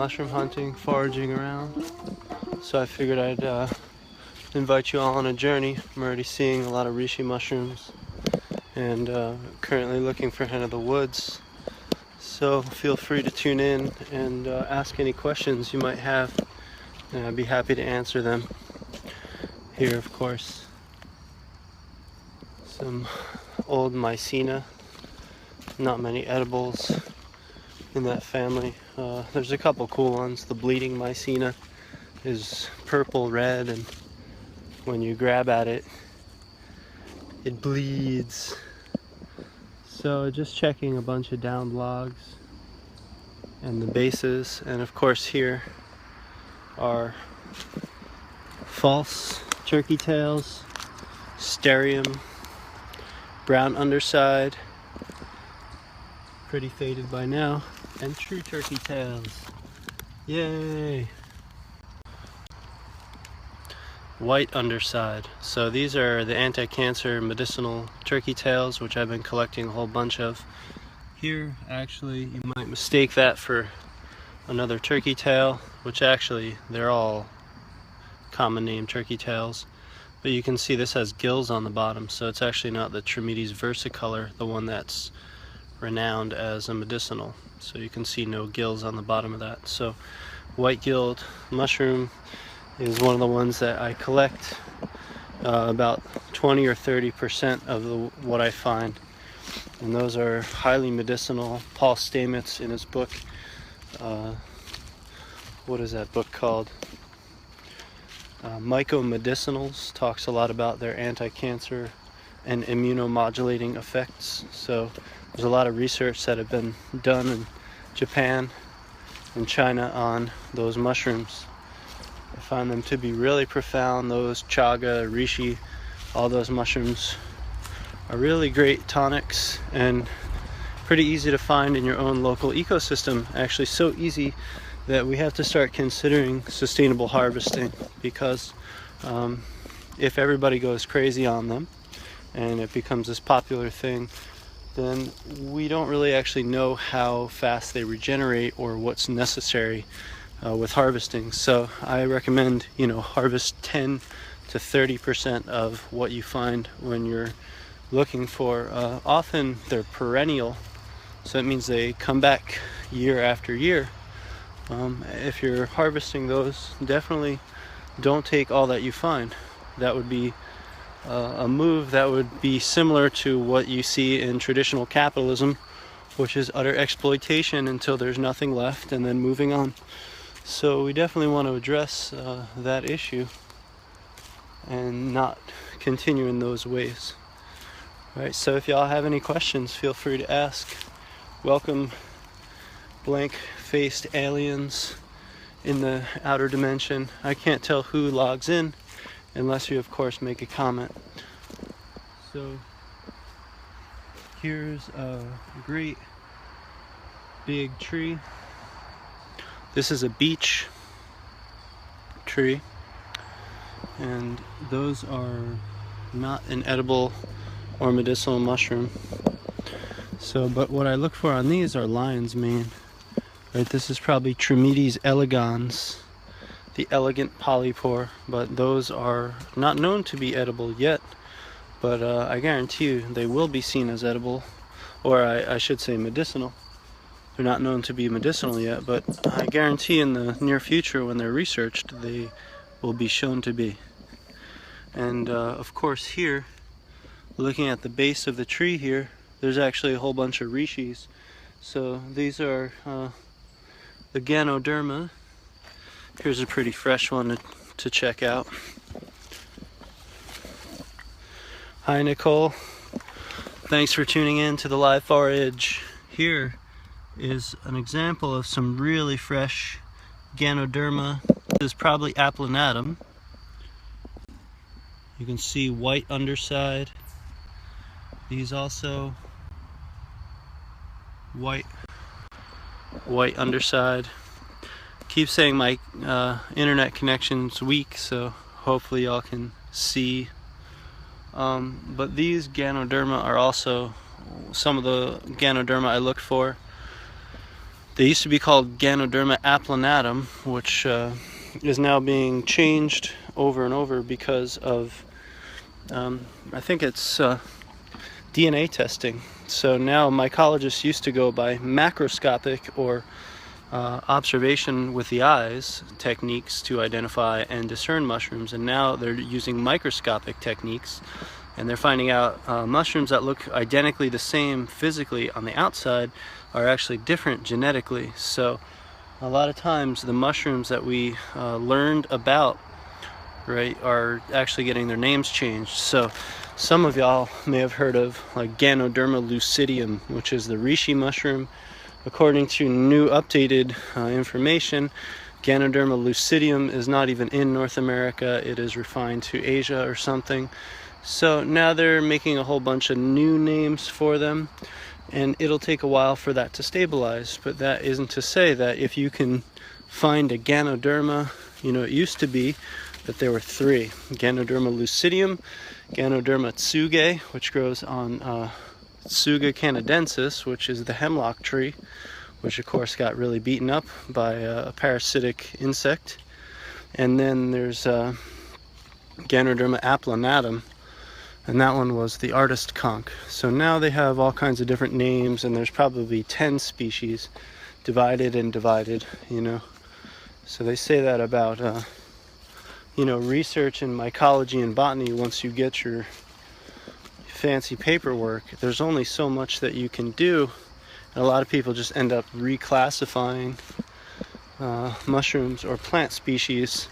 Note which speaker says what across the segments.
Speaker 1: mushroom hunting, foraging around. So I figured I'd invite you all on a journey. I'm already seeing a lot of reishi mushrooms and currently looking for hen of the woods. So feel free to tune in and ask any questions you might have, and I'd be happy to answer them. Here, of course, some old mycena. Not many edibles in that family. There's a couple cool ones. The bleeding mycena is purple red, and when you grab at it, it bleeds. So just checking a bunch of downed logs and the bases, and of course here are false turkey tails, sterium, brown underside, pretty faded by now, and true turkey tails. Yay! White underside. So these are the anti-cancer medicinal turkey tails, which I've been collecting a whole bunch of. Here, actually, you might mistake that for another turkey tail, which actually they're all common name turkey tails. But you can see this has gills on the bottom, so it's actually not the Trametes versicolor, the one that's renowned as a medicinal. So you can see no gills on the bottom of that. So white-gilled mushroom is one of the ones that I collect. About 20 or 30% of what I find, and those are highly medicinal. Paul Stamets, in his book, what is that book called? Mycomedicinals, talks a lot about their anti-cancer and immunomodulating effects. So there's a lot of research that have been done in Japan and China on those mushrooms. I find them to be really profound. Those chaga, reishi, all those mushrooms are really great tonics and pretty easy to find in your own local ecosystem. Actually so easy that we have to start considering sustainable harvesting, because if everybody goes crazy on them and it becomes this popular thing, then we don't really actually know how fast they regenerate or what's necessary with harvesting. So I recommend, harvest 10 to 30% of what you find when you're looking for. Often they're perennial, so it means they come back year after year. If you're harvesting those, definitely don't take all that you find. That would be a move that would be similar to what you see in traditional capitalism, which is utter exploitation until there's nothing left and then moving on. So we definitely want to address that issue and not continue in those ways. Alright, so if y'all have any questions, feel free to ask. Welcome blank-faced aliens in the outer dimension. I can't tell who logs in unless you, of course, make a comment. So here's a great big tree. This is a beech tree, and those are not an edible or medicinal mushroom. So, but what I look for on these are lion's mane. Right, this is probably Trametes elegans, the elegant polypore, but those are not known to be edible yet. But I guarantee you they will be seen as edible, or I should say medicinal. They're not known to be medicinal yet, but I guarantee in the near future, when they're researched, they will be shown to be. And of course here, looking at the base of the tree here, there's actually a whole bunch of rishis. So these are the Ganoderma. Here's a pretty fresh one to check out. Hi Nicole, thanks for tuning in to the live forage. Here is an example of some really fresh Ganoderma. This is probably Applanatum. You can see white underside. These also white underside. Keep saying my internet connection's weak, so hopefully y'all can see. But these Ganoderma are also some of the Ganoderma I looked for. They used to be called Ganoderma applanatum, which is now being changed over and over because of, I think it's DNA testing. So now mycologists used to go by macroscopic or observation with the eyes techniques to identify and discern mushrooms, and now they're using microscopic techniques, and they're finding out mushrooms that look identically the same physically on the outside are actually different genetically. So a lot of times the mushrooms that we learned about, right, are actually getting their names changed. So some of y'all may have heard of like Ganoderma lucidium, which is the reishi mushroom. According to new updated information, Ganoderma lucidium is not even in North America. It is refined to Asia or something. So now they're making a whole bunch of new names for them, and it'll take a while for that to stabilize. But that isn't to say that if you can find a Ganoderma, it used to be that there were three: Ganoderma lucidium, Ganoderma tsuge, which grows on Tsuga canadensis, which is the hemlock tree, which of course got really beaten up by a parasitic insect. And then there's Ganoderma applanatum, and that one was the artist conch. So now they have all kinds of different names, and there's probably 10 species divided and divided, So they say that about, research in mycology and botany. Once you get your fancy paperwork, there's only so much that you can do, and a lot of people just end up reclassifying mushrooms or plant species,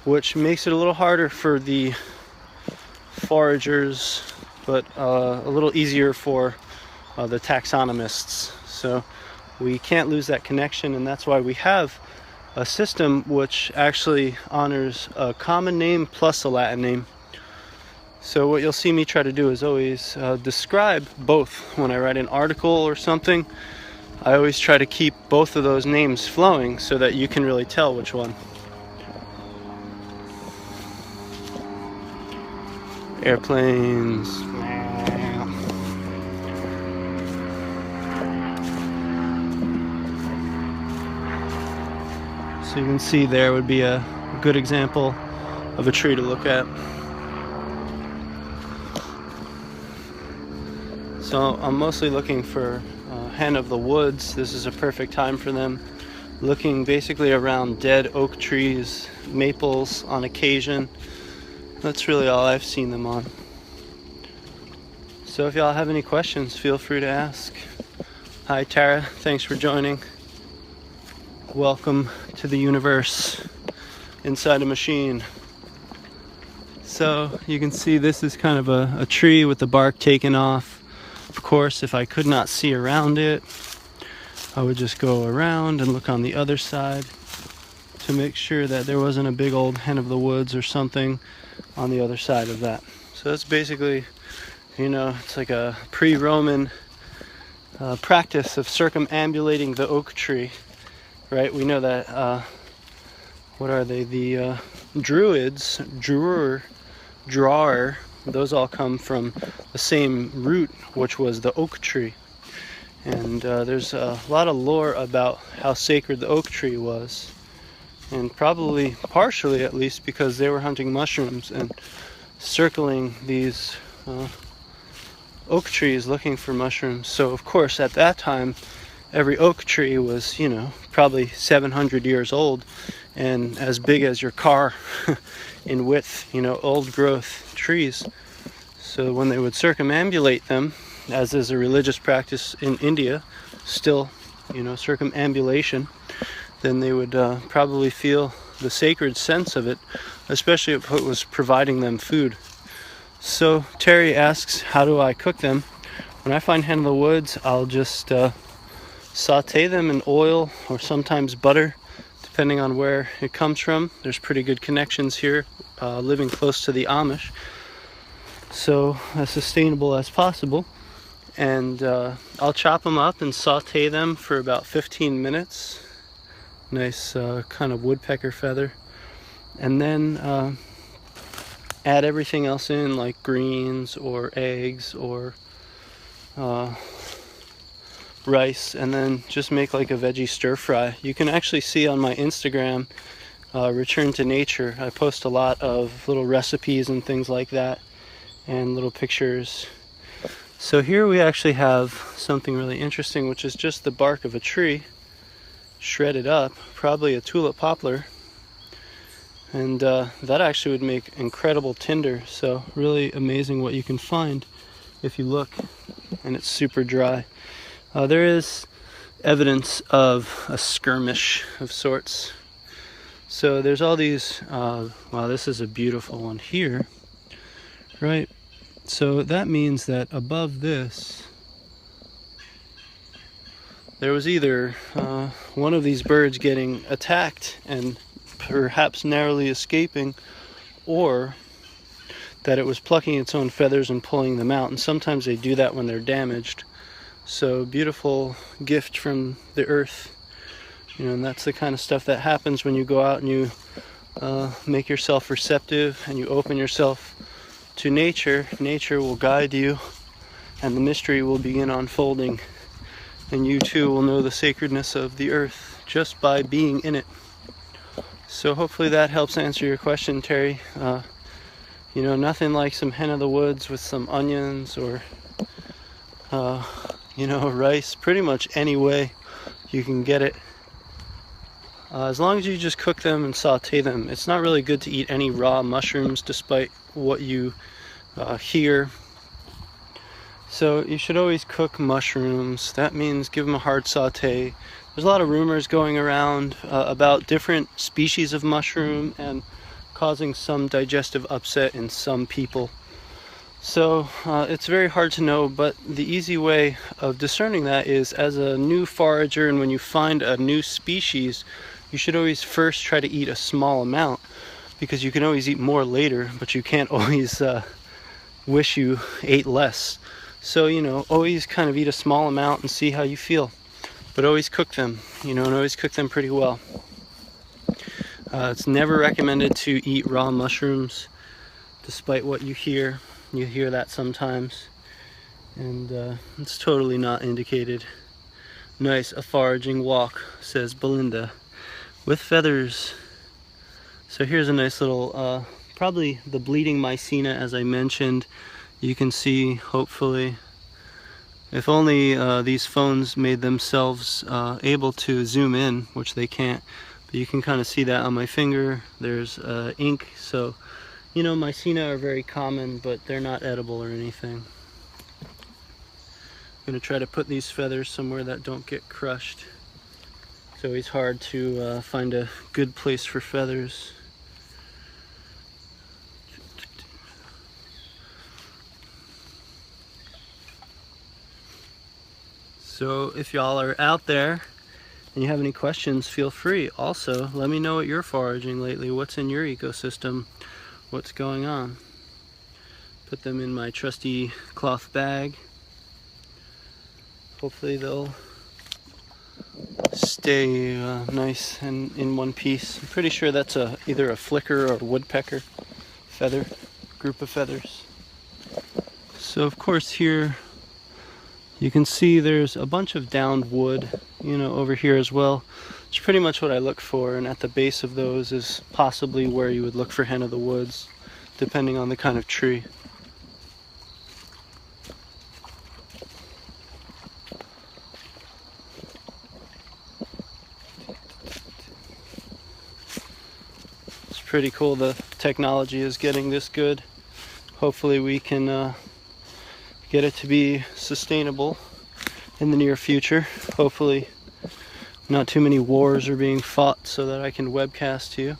Speaker 1: which makes it a little harder for the foragers, but a little easier for the taxonomists. So we can't lose that connection, and that's why we have a system which actually honors a common name plus a Latin name. So what you'll see me try to do is always describe both. When I write an article or something, I always try to keep both of those names flowing so that you can really tell which one. Airplanes. So you can see there would be a good example of a tree to look at. So I'm mostly looking for hen of the woods. This is a perfect time for them. Looking basically around dead oak trees, maples on occasion. That's really all I've seen them on. So if y'all have any questions, feel free to ask. Hi Tara, thanks for joining. Welcome to the universe inside a machine. So you can see this is kind of a tree with the bark taken off. Of course, if I could not see around it, I would just go around and look on the other side to make sure that there wasn't a big old hen of the woods or something on the other side of that. So that's basically, it's like a pre-Roman practice of circumambulating the oak tree, right? We know that, what are they? The Druids, drawer, those all come from the same root, which was the oak tree. And there's a lot of lore about how sacred the oak tree was. And probably, partially at least, because they were hunting mushrooms and circling these oak trees looking for mushrooms. So of course at that time every oak tree was, probably 700 years old and as big as your car in width, old growth trees. So when they would circumambulate them, as is a religious practice in India, still, circumambulation, then they would probably feel the sacred sense of it, especially if it was providing them food. So Terry asks, how do I cook them? When I find hen of the woods, I'll just saute them in oil or sometimes butter, depending on where it comes from. There's pretty good connections here, living close to the Amish, so as sustainable as possible. And I'll chop them up and saute them for about 15 minutes. Nice kind of woodpecker feather. And then add everything else in, like greens or eggs or rice, and then just make like a veggie stir fry. You can actually see on my Instagram, Return to Nature, I post a lot of little recipes and things like that, and little pictures. So here we actually have something really interesting, which is just the bark of a tree shredded up, probably a tulip poplar, and that actually would make incredible tinder. So really amazing what you can find if you look, and it's super dry. There is evidence of a skirmish of sorts. So there's all these, wow, this is a beautiful one here, right? So that means that above this, there was either one of these birds getting attacked and perhaps narrowly escaping, or that it was plucking its own feathers and pulling them out. And sometimes they do that when they're damaged. So beautiful gift from the earth. You know, and that's the kind of stuff that happens when you go out and you make yourself receptive and you open yourself to nature. Nature will guide you, and the mystery will begin unfolding, and you too will know the sacredness of the earth just by being in it. So hopefully that helps answer your question, Terry. You know, nothing like some hen of the woods with some onions or you know, rice. Pretty much any way you can get it. As long as you just cook them and saute them. It's not really good to eat any raw mushrooms, despite what you hear. So you should always cook mushrooms. That means give them a hard saute. There's a lot of rumors going around about different species of mushroom and causing some digestive upset in some people. So it's very hard to know, but the easy way of discerning that is as a new forager, and when you find a new species, you should always first try to eat a small amount, because you can always eat more later, but you can't always wish you ate less. So, you know, always kind of eat a small amount and see how you feel, but always cook them, you know, and always cook them pretty well. It's never recommended to eat raw mushrooms, despite what you hear. You hear that sometimes, and it's totally not indicated. Nice, a foraging walk, says Belinda, with feathers. So here's a nice little, probably the bleeding mycena, as I mentioned. You can see, hopefully, if only these phones made themselves able to zoom in, which they can't, but you can kind of see that on my finger. There's ink, so you know, mycena are very common, but they're not edible or anything. I'm going to try to put these feathers somewhere that don't get crushed. It's always hard to find a good place for feathers. So if y'all are out there and you have any questions, feel free. Also, let me know what you're foraging lately. What's in your ecosystem? What's going on? Put them in my trusty cloth bag. Hopefully they'll stay nice and in one piece. I'm pretty sure that's either a flicker or a woodpecker feather, group of feathers. So of course here you can see there's a bunch of downed wood, you know, over here as well. It's pretty much what I look for, and at the base of those is possibly where you would look for hen of the woods, depending on the kind of tree. It's pretty cool the technology is getting this good. Hopefully we can get it to be sustainable in the near future. Hopefully not too many wars are being fought so that I can webcast to you.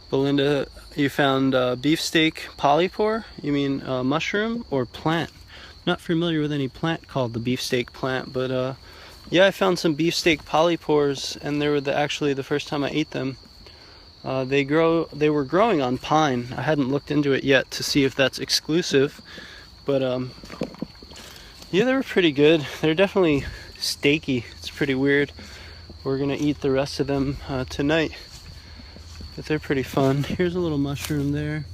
Speaker 1: Belinda, you found beefsteak polypore? You mean mushroom or plant? Not familiar with any plant called the beefsteak plant, but yeah, I found some beefsteak polypores, and they were actually the first time I ate them. They were growing on pine. I hadn't looked into it yet to see if that's exclusive, but yeah, they were pretty good. They're definitely steaky. It's pretty weird. We're gonna eat the rest of them tonight, but they're pretty fun. Here's a little mushroom there.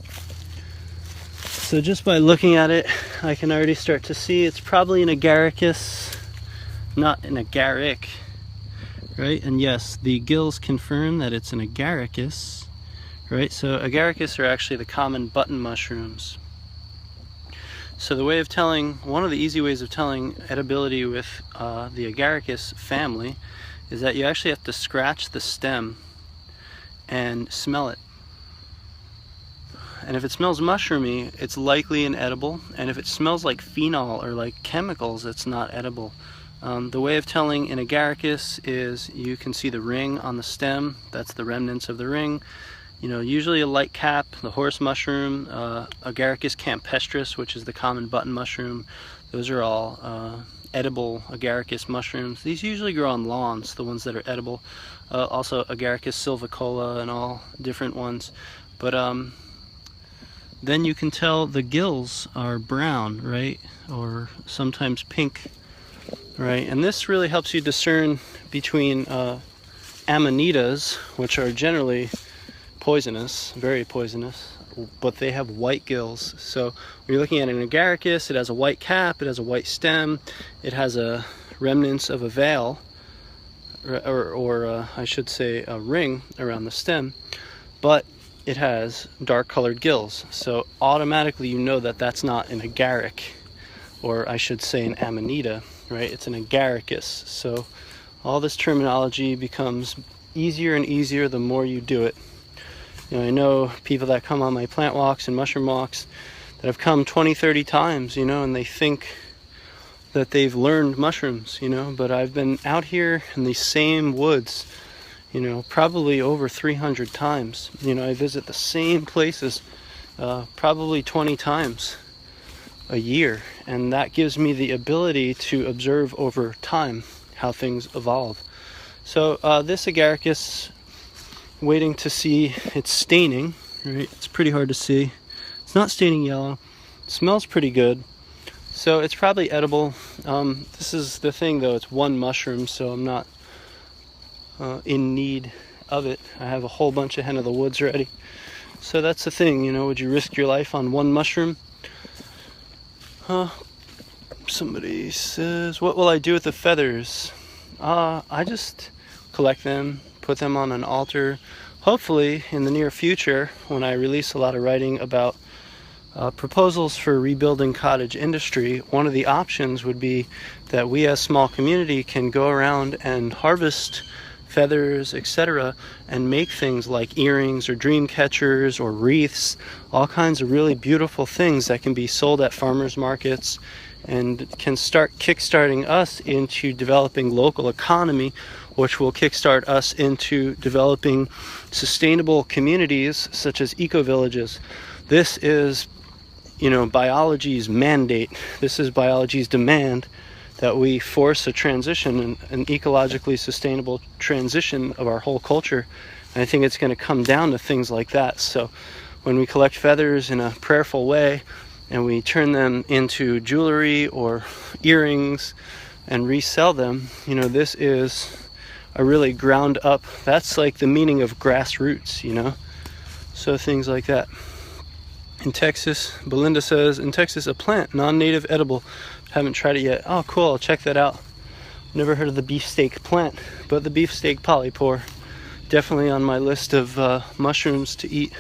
Speaker 1: So just by looking at it, I can already start to see it's probably an agaricus. not an agaric, right? And yes, the gills confirm that it's an agaricus, right? So agaricus are actually the common button mushrooms. So the way of telling, one of the easy ways of telling edibility with the agaricus family is that you actually have to scratch the stem and smell it. And if it smells mushroomy, it's likely inedible. And if it smells like phenol or like chemicals, it's not edible. The way of telling an agaricus is you can see the ring on the stem. That's the remnants of the ring. You know, usually a light cap, the horse mushroom, Agaricus campestris, which is the common button mushroom. Those are all edible agaricus mushrooms. These usually grow on lawns, the ones that are edible. Also Agaricus silvicola and all different ones. But then you can tell the gills are brown, right? Or sometimes pink, right? And this really helps you discern between amanitas, which are generally poisonous, very poisonous, but they have white gills. So when you're looking at an agaricus, it has a white cap, it has a white stem, it has a remnants of a veil, or I should say a ring around the stem, but it has dark colored gills. So automatically you know that that's not an agaric, or I should say an amanita, right? It's an agaricus. So all this terminology becomes easier and easier the more you do it. You know, I know people that come on my plant walks and mushroom walks that have come 20, 30 times, you know, and they think that they've learned mushrooms, you know, but I've been out here in these same woods, you know, probably over 300 times. You know, I visit the same places probably 20 times a year, and that gives me the ability to observe over time how things evolve. So this agaricus, waiting to see its staining, right? It's pretty hard to see. It's not staining yellow. It smells pretty good. So it's probably edible. This is the thing though, it's one mushroom, so I'm not in need of it. I have a whole bunch of hen of the woods already. So that's the thing, you know, would you risk your life on one mushroom? Somebody says, what will I do with the feathers? I just collect them, put them on an altar. Hopefully in the near future, when I release a lot of writing about proposals for rebuilding cottage industry, one of the options would be that we as small community can go around and harvest feathers, etc., and make things like earrings or dream catchers or wreaths, all kinds of really beautiful things that can be sold at farmers markets and can start kickstarting us into developing local economy, which will kickstart us into developing sustainable communities such as eco-villages. This is, you know, biology's mandate. This is biology's demand that we force a transition, an ecologically sustainable transition of our whole culture. And I think it's going to come down to things like that. So when we collect feathers in a prayerful way and we turn them into jewelry or earrings and resell them, you know, this is a really ground up, that's like the meaning of grassroots, you know. So things like that. In Texas, Belinda says, in Texas, a plant, non-native, edible. Haven't tried it yet. Oh, cool, I'll check that out. Never heard of the beefsteak plant, but the beefsteak polypore, definitely on my list of mushrooms to eat.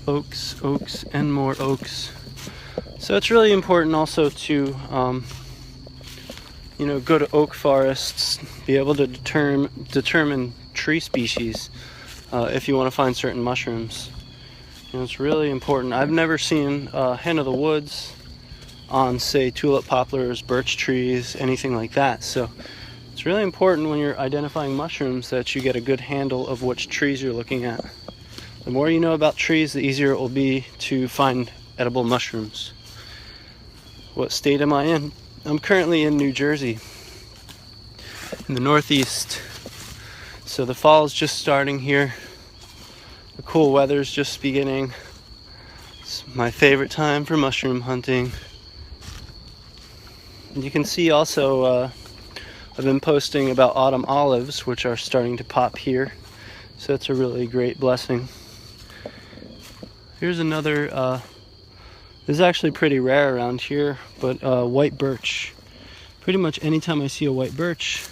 Speaker 1: Oaks, oaks, and more oaks. So it's really important also to, you know, go to oak forests, be able to determine tree species if you want to find certain mushrooms. You know, it's really important. I've never seen hen of the woods on, say, tulip poplars, birch trees, anything like that. So it's really important when you're identifying mushrooms that you get a good handle of which trees you're looking at. The more you know about trees, the easier it will be to find edible mushrooms. What state am I in? I'm currently in New Jersey, in the Northeast. So the fall is just starting here. The cool weather's just beginning. It's my favorite time for mushroom hunting. And you can see also I've been posting about autumn olives, which are starting to pop here. So it's a really great blessing. Here's another This is actually pretty rare around here, but white birch. Pretty much anytime I see a white birch,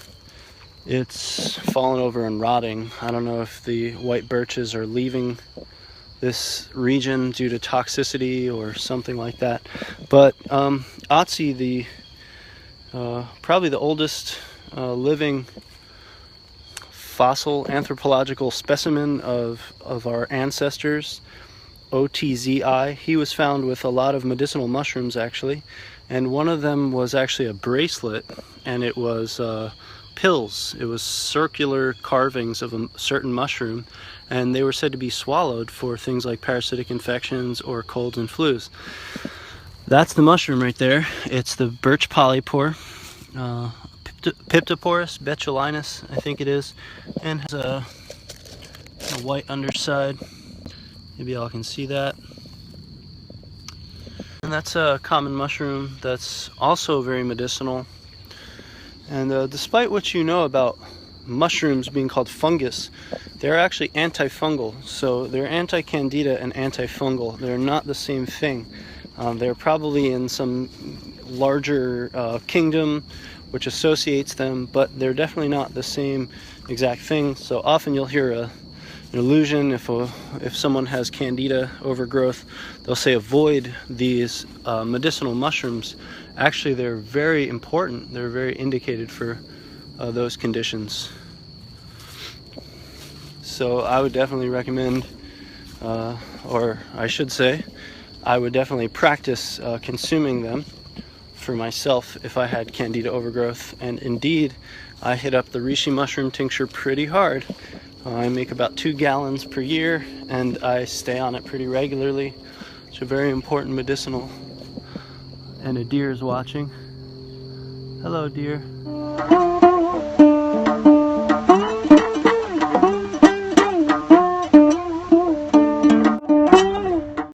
Speaker 1: it's fallen over and rotting. I don't know if the white birches are leaving this region due to toxicity or something like that. But Otzi, probably the oldest living fossil anthropological specimen of our ancestors, OTZI, he was found with a lot of medicinal mushrooms actually, and one of them was actually a bracelet, and it was pills. It was circular carvings of a certain mushroom, and they were said to be swallowed for things like parasitic infections or colds and flus. That's the mushroom right there. It's the birch polypore, Piptoporus betulinus, I think it is, and has a white underside. Maybe y'all can see that. And that's a common mushroom that's also very medicinal. And despite what you know about mushrooms being called fungus, they're actually antifungal. So they're anti-candida and antifungal. They're not the same thing. They're probably in some larger kingdom which associates them, but they're definitely not the same exact thing. So often you'll hear an illusion if someone has candida overgrowth, they'll say avoid these medicinal mushrooms. Actually, they're very important. They're very indicated for those conditions. So I would definitely recommend, or I should say, I would definitely practice consuming them for myself if I had candida overgrowth. And indeed, I hit up the reishi mushroom tincture pretty hard. I make about 2 gallons per year, and I stay on it pretty regularly. It's a very important medicinal. And a deer is watching. Hello, deer.